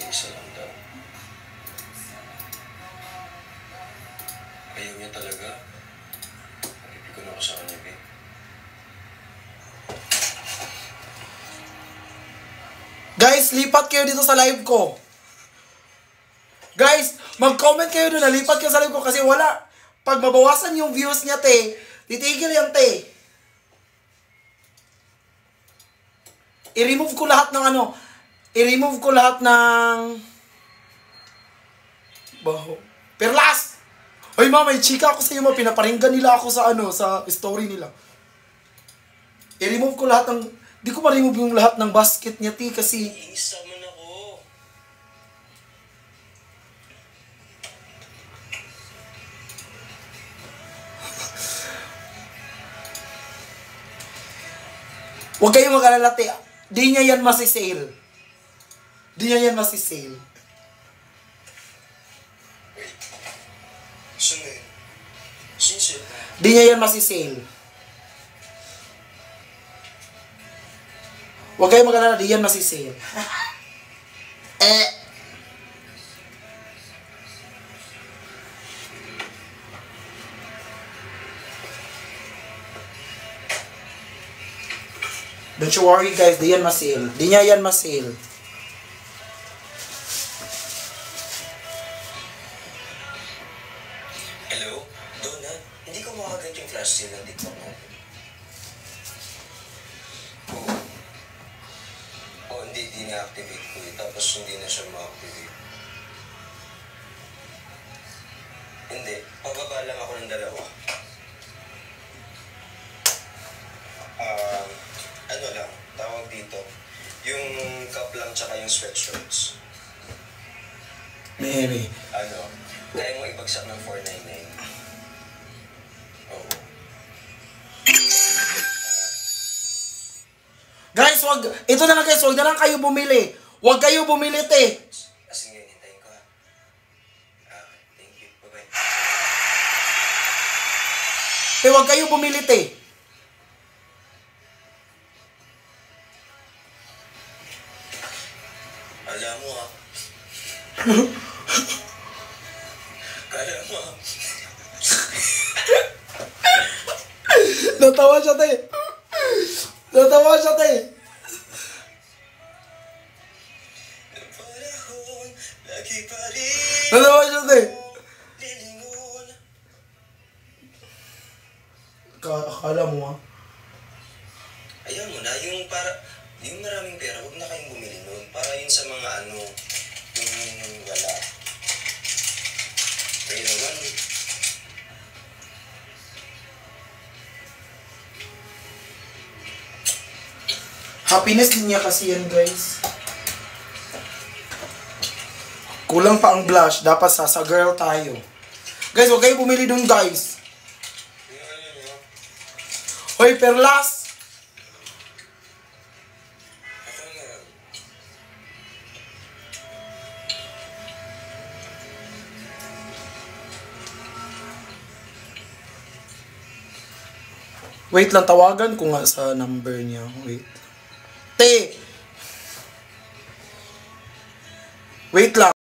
Isa lang daw. Ayaw niya talaga. Napipikon ako sa kanya, babe. Guys, lipat kayo dito sa live ko. Guys, mag-comment kayo doon. Lipat kayo sa live ko kasi wala. Pag mabawasan yung views niya, te, titigil yan, te. I-remove ko lahat ng ano. I-remove ko lahat ng... Baho. Perlas! Ay, mama, may chika ako sa iyo, ma. Pinaparinggan nila ako sa ano, sa story nila. I-remove ko lahat ng... Di ko ma-remove yung lahat ng basket niya, ti, kasi... Iisa man ako. Huwag kayong mag-alala, te. Di niya yan masisale. Di niya yan masisale. Wait. Saan na yun? Sinsit na. Di niya yan masisale. Huwag kayong mag-alala, di yan masisale. Don't you worry, guys, di yan masale. Di niya yan masale. Hello? Donna? Hindi ko makagat yung flash sale ng TikTok natin. Oo, hindi na-activate ko eh. Tapos hindi na siya ma-activate. Hindi. Pababa lang ako ng 2. Ano lang, tawag dito. Yung cup lang tsaka yung sweatshirts. Mary. Ano, kaya mo ibagsak ng 499. Oo. Guys, wag, ito na lang guys, wag na lang kayo bumili. Wag kayo bumili, te. Kasi ngayon, hintayin ko ha. Thank you. Bye-bye. Te, wag kayo bumili, te. Kala mo ha. Kala mo ha. Natawa siya, te. Natawa siya, te. Panahon, lagi pa rin Natawa siya, te. lilingon. Akala mo, ha? Ayaw mo na, yung maraming pera, huwag na kayong bumili nun. Para yun sa mga ano, yung wala. Kayo naman, Happiness din niya kasi yan, guys. Kulang pa ang blush. Dapat sa girl tayo. Guys, huwag kayo bumili dun, guys. yung ano nyo, Hoy, Perlas! ako na lang. Wait lang, tawagan ko nga sa number niya. Wait. Te! Wait lang.